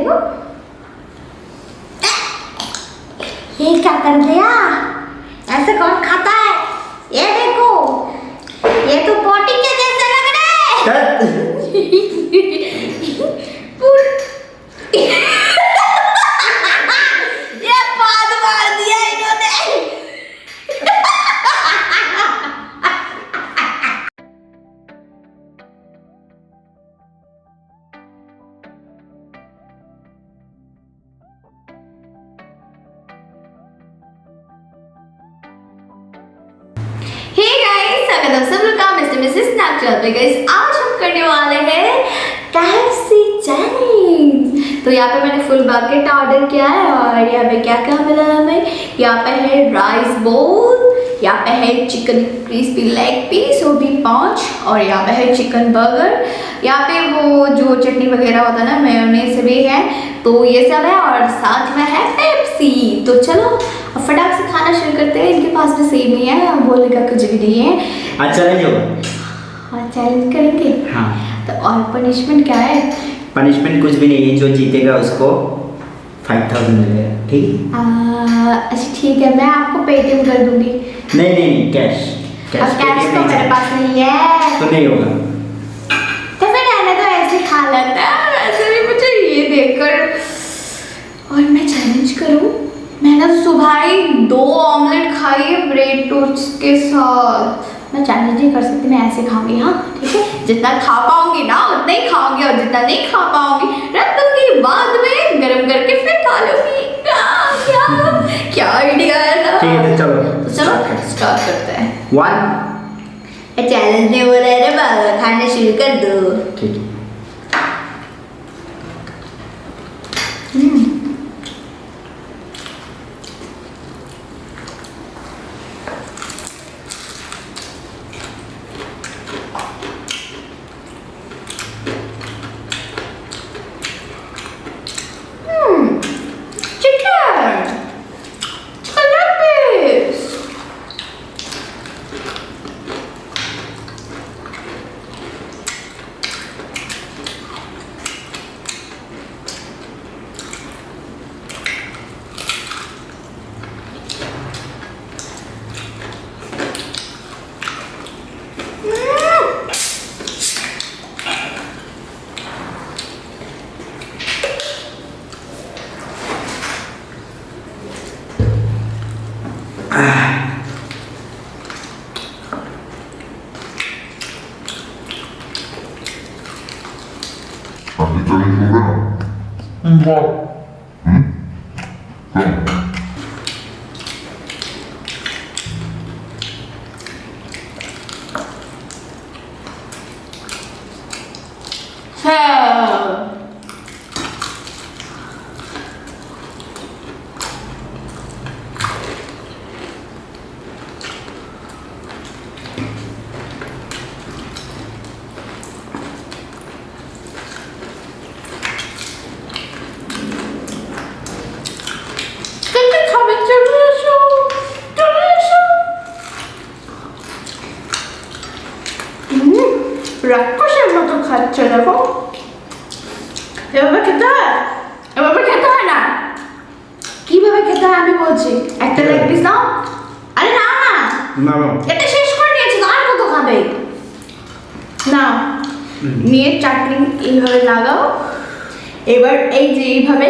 देखो ये क्या कर दिया, ऐसे कौन खाता है? ये देखो ये तो पोटी के जैसे लग रहा है। ये पाद मार दिया इन्होंने। सब लोग का Mr&Mrs स्नैपचैट पे गाइस, आज हम करने वाले हैं KFC चैलेंज। तो यहाँ पे मैंने फुल बकेट ऑर्डर किया है और यहाँ पे क्या क्या मिला हमें, यहाँ पे है राइस बोल, यहाँ पे है चिकन क्रिस्पी लेग पीस वो भी 5, और यहाँ पे है चिकन बर्गर, यहाँ पे वो जो चटनी वगैरह होता है ना मेयोनेज़ भी है, तो ये सब है और साथ में है पेप्सी। तो चलो फटाक से खाना शुरू करते हैं। इनके पास भी सेम ही है, बोलने का कुछ भी नहीं है। आज चैलेंज होगा। हाँ चैलेंज करेंगे। हाँ तो और पनिशमेंट क्या है? पनिशमेंट कुछ भी नहीं है, जो जीतेगा उसको 5000 मिलेगा, ठीक? अच्छा ठीक है, मैं आपको पेटीएम कर दूंगी। नहीं नहीं नहीं, कैश। अब कैश तो मेरे पास नहीं है तो नहीं होगा। तो फिर रहने तो ऐसे खा लेता है, ऐसे भी मुझे ये देखकर। और मैं चैलेंज करूं, मैंने सुबह ही 2 ऑमलेट खाई है ब्रेड टोस्ट के साथ। मैं चैलेंज नहीं कर सकती, मैं ऐसे खाऊंगी। हाँ ठीक है, जितना खा पाऊंगी ना उतना ही खाऊंगी, और जितना नहीं खा पाऊंगी रख दूंगी, बाद में गरम करके फिर खा लूंगी। क्या आइडिया है ना। ठीक है, तो चलो स्टार्ट करते हैं। 1 चैलेंज नहीं हो रहा है रे बाबा, खाना शुरू कर दो। ठीक है। রাক্ষসের মতো খাচ্ছে দেখো, এভাবে খেতে হয়, এভাবে খেতে হয় না। কিভাবে খেতে হয় আমি বলছি, একটা লেগ পিস নাও। আরে না না না না, এটা শেষ করে নিয়েছি, আর কত খাবে? নাও, নিয়ে চাটনি এইভাবে লাগাও। এবার এই যে এইভাবে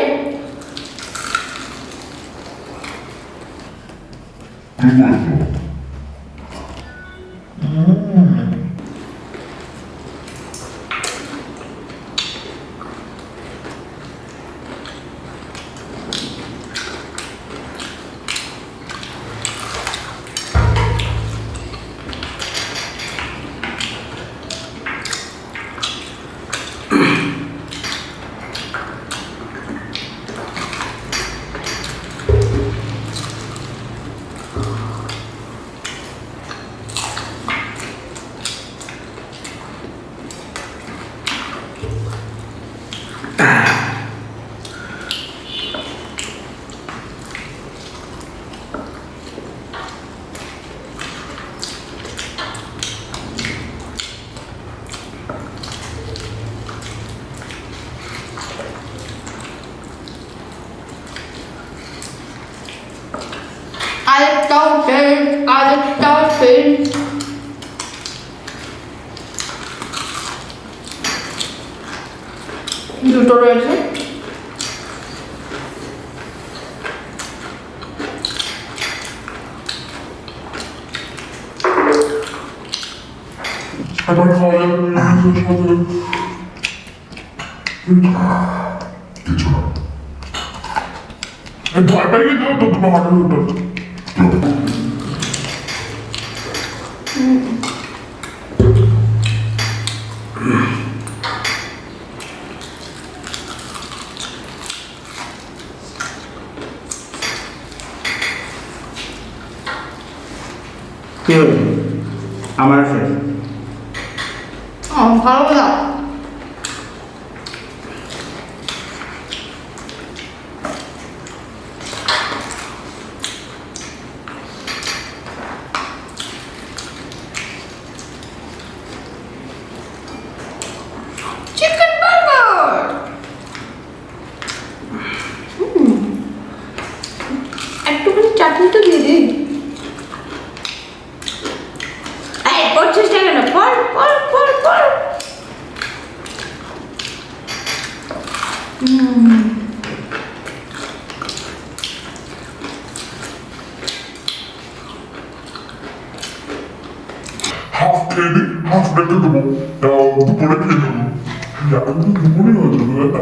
আরেকটা ফিল দুটো রয়েছে। আবার খাওয়া যাবে কিছু না ভয় পাই গেছে তো তোমার হাটের উপর কি হলো আমার ফ্রেন্ড ভালো না চিকেন বার্গার একটুখানি চাটনি তো দিয়ে দিই। এই করছিস কেন পড় পড় পড় পড় হাফ খেয়ে দিই হাফ রেখে দেবো দুপুরে খেয়ে নেবো এখন তো দুপুরই হয়ে যাবে না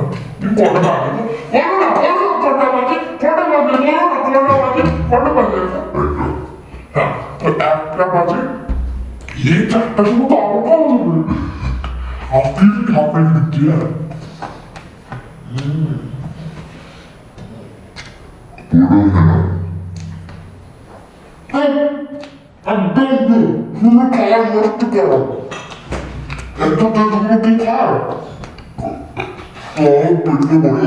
কটা বাজে কটা বাজে হ্যাঁ তো একটা বাজে এই চারটার সময় তো আবার খাওয়া যাবে হাফ রেখে দিচ্ছি হ্যাঁ একদম পুরো খাওয়ার নষ্ট করো একটা দুপুরে কি খায় পেটে বড়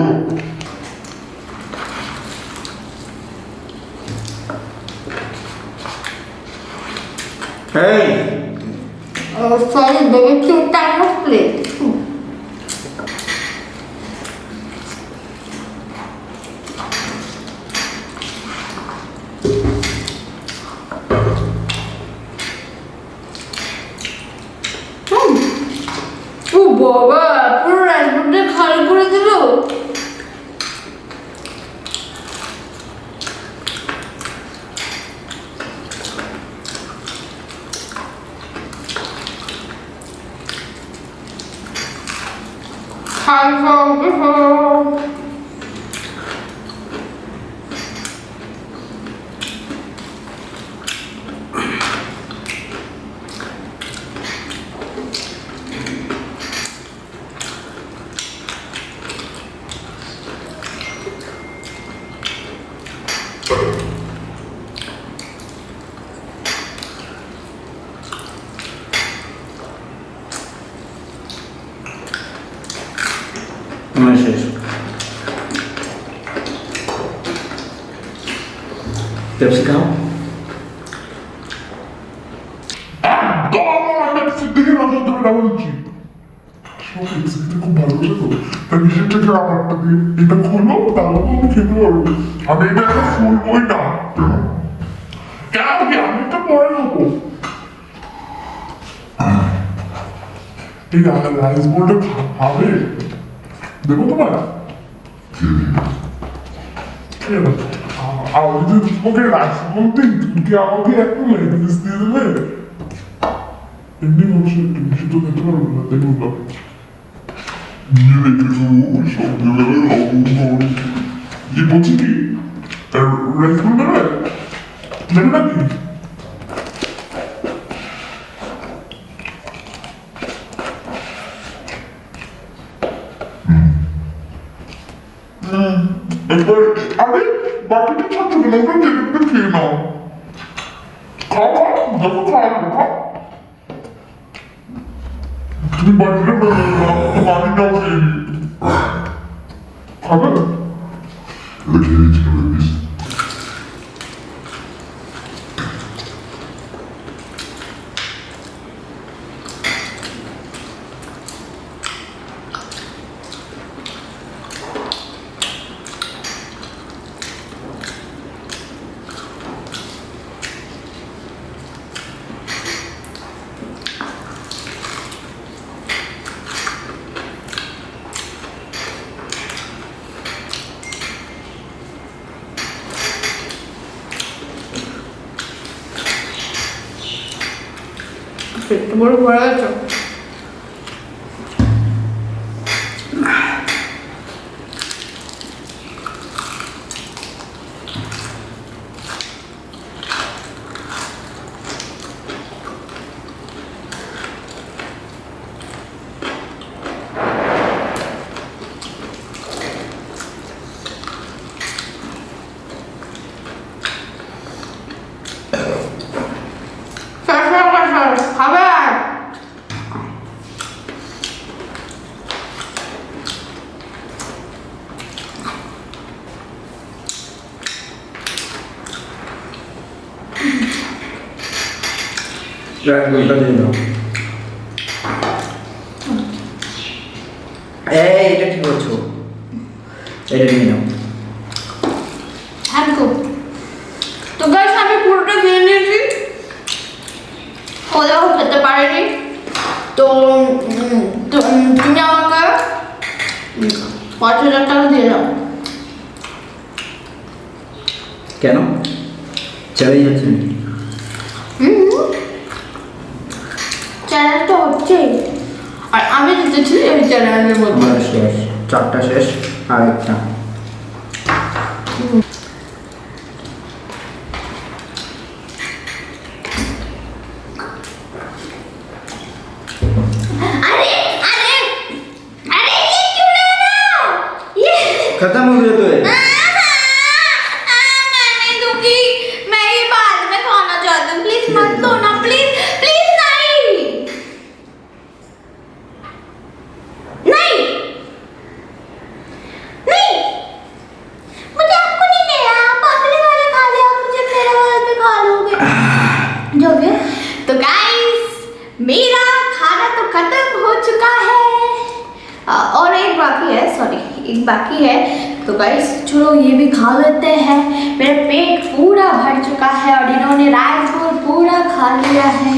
এই sorry baby two time of plate ও বাবা পুরো রাজপুরটা খালি করে দিল। খাই খাও আমার শেষ পেপসি খাও দিকে নজর ধরে না বলছি খুব ভালো করে তো তাই নিজের থেকে আমারটা দিয়ে এটা খোলো তাহলে আমি খেতে পারবো আমি এটা একটা ফুলবই না কেন কি আমি এটা পরে নেবো এই রাইস বোলটা খাবে দেবো তোমার আমি যদি তোমাকে রাইস বোল দিই তুমি কি আমাকে একটা লেগিস দিয়ে দেবে এমনি মানুষ একটু বেশি তো খেতে পারবো না তাই বললাম নিয়ে রেখে দেবো সন্ধ্যেবেলায় কি বলছি কি রাইস বোল দেবে দেবে নাকি এবার আরে বাকিটা ছাত্র গুলোকে দেখতে খেয়ে নাও খাও দেখো খাও তুমি বাড়িতে বাড়িটাও খেয়ে নি খাবে पेट तो बड़ा बड़ा है। এটা দিয়ে দাও। এটা কি করছো? এটা নিয়ে নাও। हमको तो गाइस আমি পুরোটা খেয়ে নিয়েছি। ওরাও খেতে পারেনি। তো তুমি আমাকে ৫,০০০ টাকা দিয়ে দাও। কেন? চ্যালেঞ্জ হচ্ছে নাকি? চ্যালেঞ্জ তো হচ্ছেই। আর আমি জিতেছি এই চ্যালেঞ্জের মধ্যে। আমার শেষ, 4টা শেষ আর একটা। खत्म हो गया तो है। मैं नहीं दूंगी। मैं ये बाद में खाना चाहती हूँ। प्लीज मत दो ना, प्लीज प्लीज नहीं नहीं नहीं, मुझे आपको नहीं देना। आप अगले वाले खा लिया, मुझे मेरे वाले पे खा लोगे जो भी। तो गाइस मेरा खाना तो खत्म हो चुका है और एक बाकी है, सॉरी एक बाकी है। तो गाइस चलो ये भी खा लेते हैं। मेरा पेट पूरा भर चुका है और इन्होंने राइस बोल पूरा खा लिया है।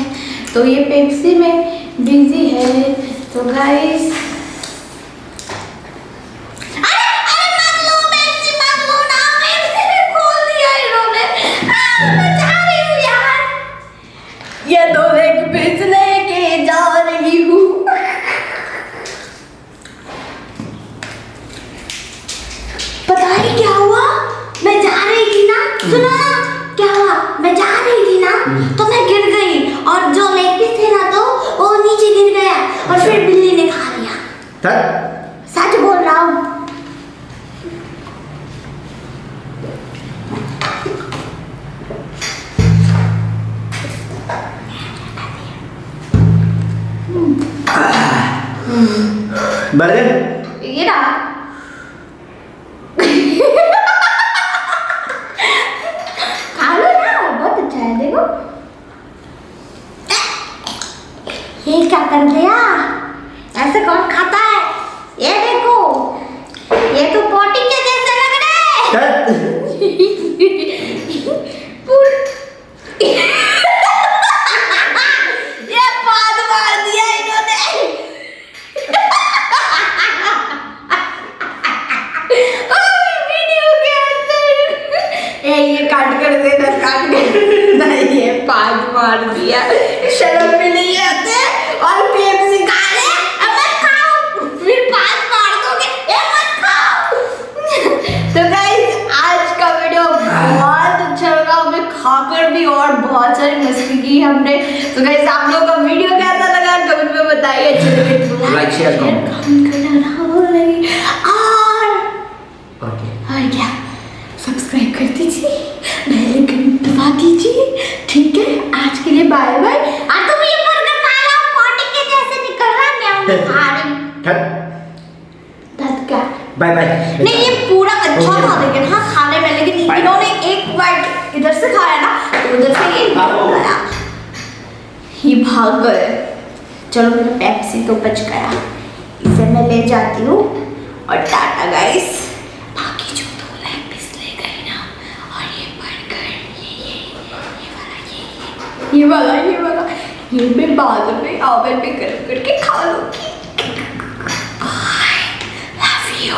तो ये पेप्सी में बिजी है। तो गाइस ये दो लेग पीस लेके जा रही हूँ। पता नहीं क्या हुआ, मैं जा रही थी ना, सुना ना क्या हुआ, मैं जा रही थी ना तो मैं गिर गई और जो लेग पीस थे ना तो वो नीचे गिर गया और फिर बिल्ली ने खा लिया। सच बोल रहा हूँ। बर्गर ये रहा। खा लो ना, बहुत अच्छा है। देखो ये क्या कर दिया, ऐसे कौन खाता है? ये देखो ये तो पोटी के जैसे लग रहा है। ये पाद मार दिया इन्होंने। वीडियो के अंदर ये काट कर देना, काट कर नहीं, ये पाद मार दिया। शर्म भी नहीं आते और पेप्सी खा रहे, अब मत खाओ, फिर पाद मार दोगे, ये मत खाओ। तो गाइस आज का वीडियो बहुत अच्छा लगा हमें खाकर भी और बहुत सारी मस्ती की हमने। तो गाइस आप लोगों का वीडियो कैसा लगा कमेंट में बताइए। अच्छे लगे तो लाइक शेयर कमेंट करना ना भूलिए और क्या सब्सक्राइब कर दीजिए, बेल आइकन दबा दीजिए। ठीक है आज के लिए बाय बाय। आज तुम ये बर्गर खा लो, पोटी के जैसे निकल रहा है। मैं खा रही क्या बाय बाय। नहीं ये पूरा अच्छा था लेकिन हाँ खाने में, लेकिन इन्होंने एक बाइट इधर से खाया ना तो उधर से ये गया, ये भाग गए। चलो मेरा पेप्सी तो बच गया, इसे मैं ले जाती हूँ और टाटा गाइस। बाकी जो दो लेग पीस ले गए ना और ये बर्गर ये वाला ये मैं बाद में ओवन में गर्म करके खा लूंगी। I love you.